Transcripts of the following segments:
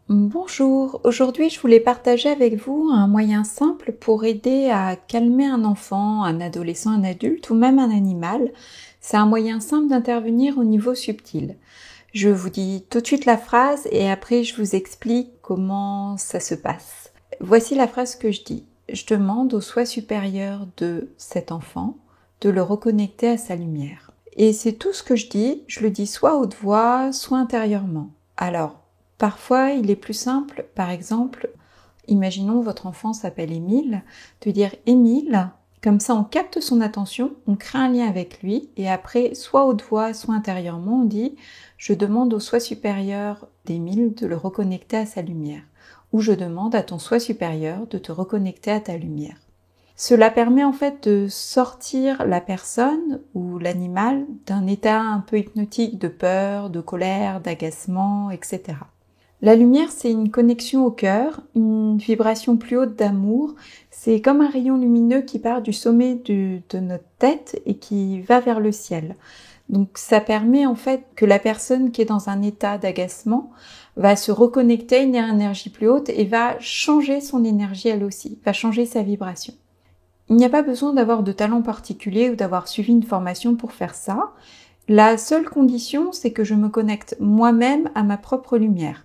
Bonjour, aujourd'hui je voulais partager avec vous un moyen simple pour aider à calmer un enfant, un adolescent, un adulte ou même un animal. C'est un moyen simple d'intervenir au niveau subtil. Je vous dis tout de suite la phrase et après je vous explique comment ça se passe. Voici la phrase que je dis. Je demande au soi supérieur de cet enfant de le reconnecter à sa lumière. Et c'est tout ce que je dis, je le dis soit à haute voix, soit intérieurement. Alors, parfois, il est plus simple, par exemple, imaginons votre enfant s'appelle Émile, de dire Émile, comme ça on capte son attention, on crée un lien avec lui, et après, soit haute voix, soit intérieurement, on dit je demande au soi supérieur d'Émile de le reconnecter à sa lumière, ou je demande à ton soi supérieur de te reconnecter à ta lumière. Cela permet en fait de sortir la personne ou l'animal d'un état un peu hypnotique de peur, de colère, d'agacement, etc. La lumière, c'est une connexion au cœur, une vibration plus haute d'amour. C'est comme un rayon lumineux qui part du sommet de notre tête et qui va vers le ciel. Donc ça permet en fait que la personne qui est dans un état d'agacement va se reconnecter à une énergie plus haute et va changer son énergie elle aussi, va changer sa vibration. Il n'y a pas besoin d'avoir de talent particulier ou d'avoir suivi une formation pour faire ça. La seule condition, c'est que je me connecte moi-même à ma propre lumière.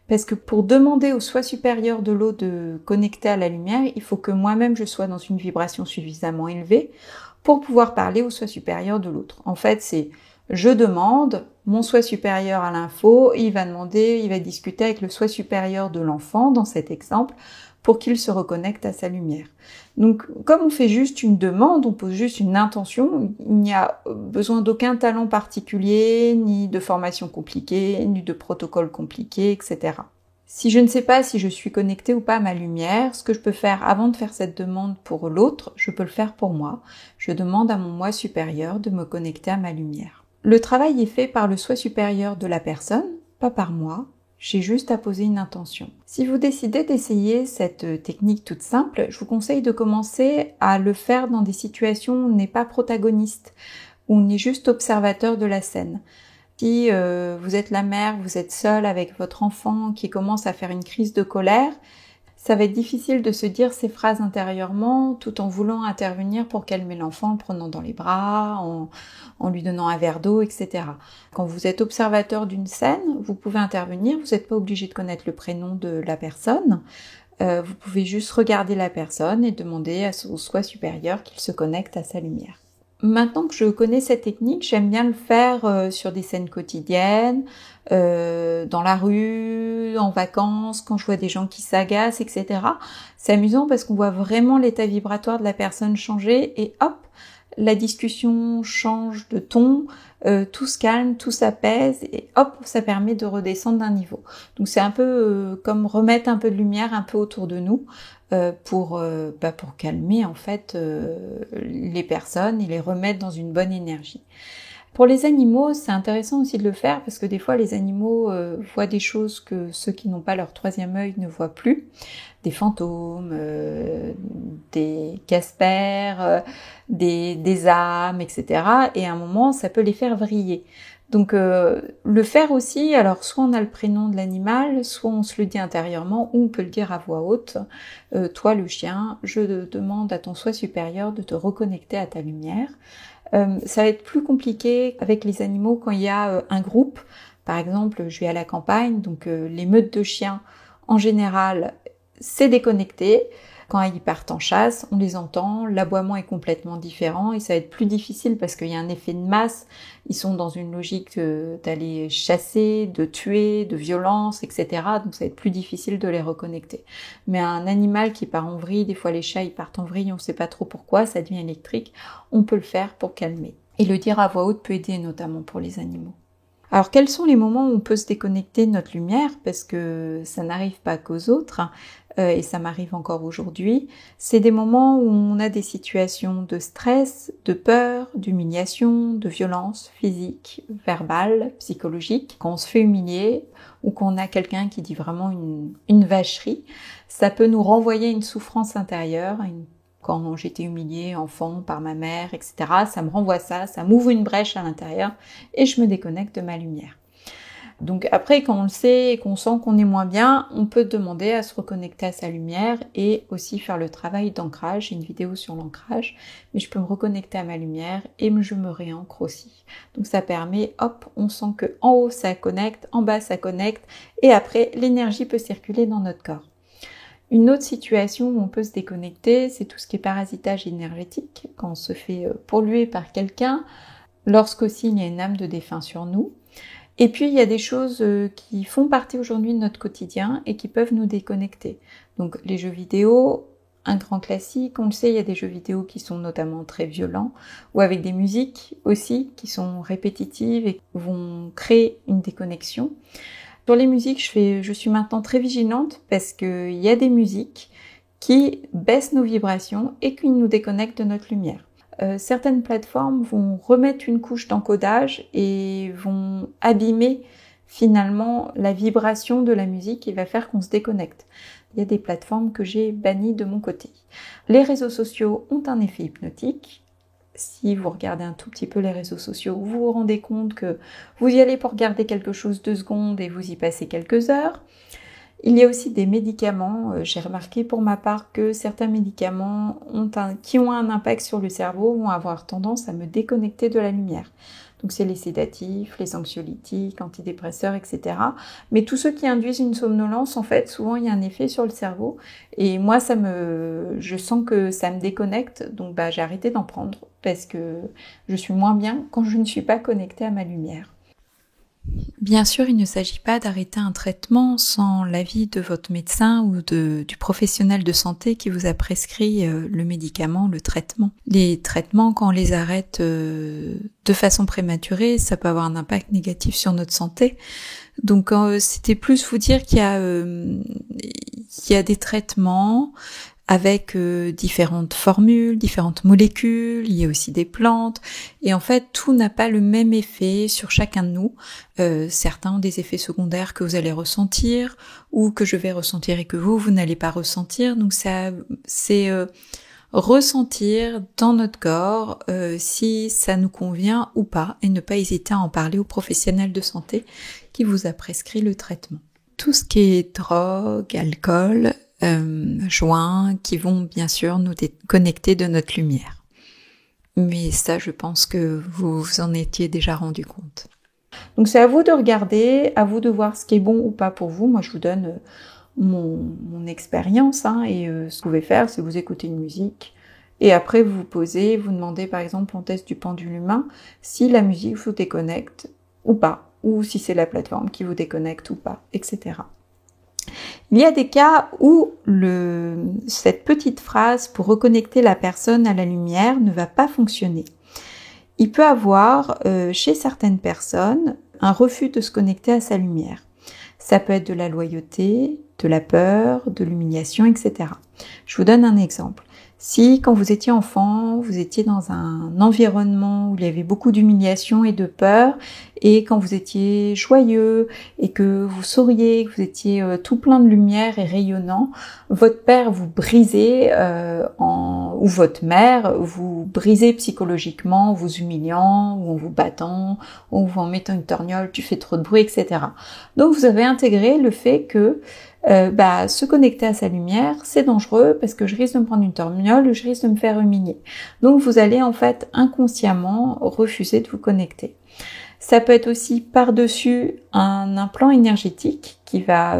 Parce que pour demander au soi supérieur de l'eau de connecter à la lumière, il faut que moi-même je sois dans une vibration suffisamment élevée pour pouvoir parler au soi supérieur de l'autre. En fait, c'est je demande, mon soi supérieur a l'info, il va demander, il va discuter avec le soi supérieur de l'enfant dans cet exemple pour qu'il se reconnecte à sa lumière. Donc, comme on fait juste une demande, on pose juste une intention, il n'y a besoin d'aucun talent particulier, ni de formation compliquée, ni de protocole compliqué, etc. Si je ne sais pas si je suis connectée ou pas à ma lumière, ce que je peux faire avant de faire cette demande pour l'autre, je peux le faire pour moi. Je demande à mon moi supérieur de me connecter à ma lumière. Le travail est fait par le soi supérieur de la personne, pas par moi. J'ai juste à poser une intention. Si vous décidez d'essayer cette technique toute simple, je vous conseille de commencer à le faire dans des situations où on n'est pas protagoniste, où on est juste observateur de la scène. Si vous êtes la mère, vous êtes seule avec votre enfant qui commence à faire une crise de colère, ça va être difficile de se dire ces phrases intérieurement tout en voulant intervenir pour calmer l'enfant, en le prenant dans les bras, en lui donnant un verre d'eau, etc. Quand vous êtes observateur d'une scène, vous pouvez intervenir, vous n'êtes pas obligé de connaître le prénom de la personne, vous pouvez juste regarder la personne et demander à son soi supérieur qu'il se connecte à sa lumière. Maintenant que je connais cette technique, j'aime bien le faire sur des scènes quotidiennes, dans la rue, en vacances, quand je vois des gens qui s'agacent, etc. C'est amusant parce qu'on voit vraiment l'état vibratoire de la personne changer et hop, la discussion change de ton, tout se calme, tout s'apaise et hop, ça permet de redescendre d'un niveau. Donc c'est un peu comme remettre un peu de lumière un peu autour de nous pour calmer en fait les personnes et les remettre dans une bonne énergie. Pour les animaux, c'est intéressant aussi de le faire parce que des fois les animaux voient des choses que ceux qui n'ont pas leur troisième œil ne voient plus. Des fantômes, des caspers, des âmes, etc. Et à un moment, ça peut les faire vriller. Donc le faire aussi, alors soit on a le prénom de l'animal, soit on se le dit intérieurement, ou on peut le dire à voix haute. Toi le chien, je demande à ton soi supérieur de te reconnecter à ta lumière. Ça va être plus compliqué avec les animaux quand il y a un groupe. Par exemple, je vais à la campagne, donc les meutes de chiens, en général, c'est déconnecté. Quand ils partent en chasse, on les entend, l'aboiement est complètement différent et ça va être plus difficile parce qu'il y a un effet de masse. Ils sont dans une logique d'aller chasser, de tuer, de violence, etc. Donc ça va être plus difficile de les reconnecter. Mais un animal qui part en vrille, des fois les chats ils partent en vrille, on ne sait pas trop pourquoi, ça devient électrique, on peut le faire pour calmer. Et le dire à voix haute peut aider notamment pour les animaux. Alors quels sont les moments où on peut se déconnecter de notre lumière, parce que ça n'arrive pas qu'aux autres, et ça m'arrive encore aujourd'hui, c'est des moments où on a des situations de stress, de peur, d'humiliation, de violence physique, verbale, psychologique, quand on se fait humilier ou qu'on a quelqu'un qui dit vraiment une vacherie, ça peut nous renvoyer à une souffrance intérieure, quand j'étais humiliée enfant par ma mère, etc. Ça me renvoie ça m'ouvre une brèche à l'intérieur et je me déconnecte de ma lumière. Donc après, quand on le sait et qu'on sent qu'on est moins bien, on peut demander à se reconnecter à sa lumière et aussi faire le travail d'ancrage. J'ai une vidéo sur l'ancrage, mais je peux me reconnecter à ma lumière et je me réancre aussi. Donc ça permet, hop, on sent que en haut ça connecte, en bas ça connecte et après l'énergie peut circuler dans notre corps. Une autre situation où on peut se déconnecter, c'est tout ce qui est parasitage énergétique, quand on se fait polluer par quelqu'un, lorsqu'aussi il y a une âme de défunt sur nous. Et puis, il y a des choses qui font partie aujourd'hui de notre quotidien et qui peuvent nous déconnecter. Donc, les jeux vidéo, un grand classique, on le sait, il y a des jeux vidéo qui sont notamment très violents, ou avec des musiques aussi qui sont répétitives et qui vont créer une déconnexion. Sur les musiques, je suis maintenant très vigilante parce qu'il y a des musiques qui baissent nos vibrations et qui nous déconnectent de notre lumière. Certaines plateformes vont remettre une couche d'encodage et vont abîmer finalement la vibration de la musique et va faire qu'on se déconnecte. Il y a des plateformes que j'ai bannies de mon côté. Les réseaux sociaux ont un effet hypnotique. Si vous regardez un tout petit peu les réseaux sociaux, vous vous rendez compte que vous y allez pour regarder quelque chose 2 secondes et vous y passez quelques heures. Il y a aussi des médicaments, j'ai remarqué pour ma part que certains médicaments qui ont un impact sur le cerveau vont avoir tendance à me déconnecter de la lumière. Donc c'est les sédatifs, les anxiolytiques, antidépresseurs, etc. Mais tous ceux qui induisent une somnolence, en fait, souvent il y a un effet sur le cerveau. Et moi, je sens que ça me déconnecte, donc j'ai arrêté d'en prendre parce que je suis moins bien quand je ne suis pas connectée à ma lumière. Bien sûr, il ne s'agit pas d'arrêter un traitement sans l'avis de votre médecin ou du professionnel de santé qui vous a prescrit le médicament, le traitement. Les traitements, quand on les arrête de façon prématurée, ça peut avoir un impact négatif sur notre santé. Donc c'était plus vous dire qu'il y a des traitements avec différentes formules, différentes molécules, il y a aussi des plantes, et en fait tout n'a pas le même effet sur chacun de nous. Certains ont des effets secondaires que vous allez ressentir, ou que je vais ressentir et que vous n'allez pas ressentir, donc c'est ressentir dans notre corps si ça nous convient ou pas, et ne pas hésiter à en parler au professionnel de santé qui vous a prescrit le traitement. Tout ce qui est drogue, alcool, joints qui vont bien sûr nous déconnecter de notre lumière. Mais ça, je pense que vous vous en étiez déjà rendu compte. Donc c'est à vous de regarder, à vous de voir ce qui est bon ou pas pour vous. Moi, je vous donne mon expérience et ce que vous pouvez faire, c'est vous écouter une musique et après vous vous posez, vous demandez par exemple en test du pendule humain si la musique vous déconnecte ou pas, ou si c'est la plateforme qui vous déconnecte ou pas, etc. Il y a des cas où cette petite phrase pour reconnecter la personne à la lumière ne va pas fonctionner. Il peut avoir chez certaines personnes un refus de se connecter à sa lumière. Ça peut être de la loyauté, de la peur, de l'humiliation, etc. Je vous donne un exemple. Si, quand vous étiez enfant, vous étiez dans un environnement où il y avait beaucoup d'humiliation et de peur, et quand vous étiez joyeux et que vous souriez, que vous étiez tout plein de lumière et rayonnant, votre père vous brisait ou votre mère vous brisait psychologiquement en vous humiliant, ou en vous battant, ou en vous mettant une torgnole, tu fais trop de bruit, etc. Donc vous avez intégré le fait que se connecter à sa lumière, c'est dangereux parce que je risque de me prendre une torgnole ou je risque de me faire humilier. Donc vous allez en fait inconsciemment refuser de vous connecter. Ça peut être aussi par-dessus un implant énergétique qui va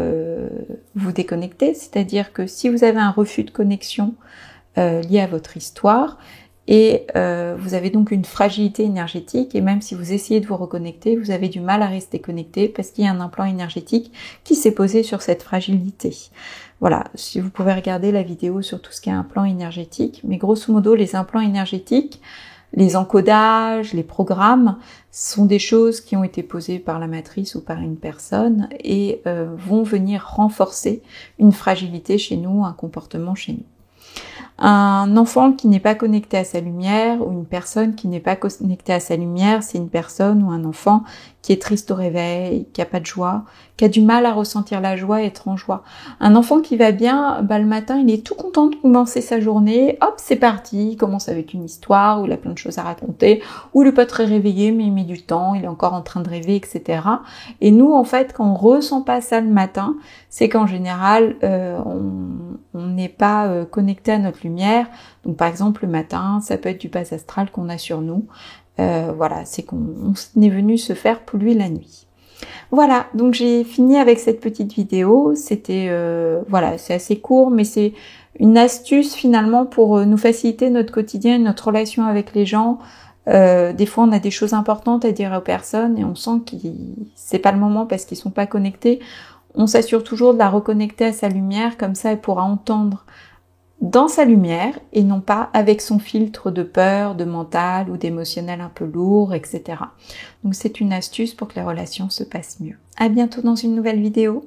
vous déconnecter, c'est-à-dire que si vous avez un refus de connexion lié à votre histoire, et vous avez donc une fragilité énergétique, et même si vous essayez de vous reconnecter, vous avez du mal à rester connecté parce qu'il y a un implant énergétique qui s'est posé sur cette fragilité. Voilà, si vous pouvez regarder la vidéo sur tout ce qui est implant énergétique, mais grosso modo les implants énergétiques, les encodages, les programmes sont des choses qui ont été posées par la matrice ou par une personne et vont venir renforcer une fragilité chez nous, un comportement chez nous. Un enfant qui n'est pas connecté à sa lumière ou une personne qui n'est pas connectée à sa lumière, c'est une personne ou un enfant qui est triste au réveil, qui a pas de joie, qui a du mal à ressentir la joie et être en joie. Un enfant qui va bien, le matin, il est tout content de commencer sa journée, hop, c'est parti, il commence avec une histoire où il a plein de choses à raconter, où il n'est pas très réveillé, mais il met du temps, il est encore en train de rêver, etc. Et nous, en fait, quand on ressent pas ça le matin, c'est qu'en général, on n'est pas connecté à notre lumière. Donc, par exemple, le matin, ça peut être du bas astral qu'on a sur nous. Voilà, c'est qu'on est venu se faire polluer la nuit. Voilà, donc j'ai fini avec cette petite vidéo. C'était, voilà, c'est assez court, mais c'est une astuce finalement pour nous faciliter notre quotidien, notre relation avec les gens. Des fois, on a des choses importantes à dire aux personnes et on sent que c'est pas le moment parce qu'ils sont pas connectés. On s'assure toujours de la reconnecter à sa lumière, comme ça elle pourra entendre dans sa lumière et non pas avec son filtre de peur, de mental ou d'émotionnel un peu lourd, etc. Donc c'est une astuce pour que les relations se passent mieux. À bientôt dans une nouvelle vidéo.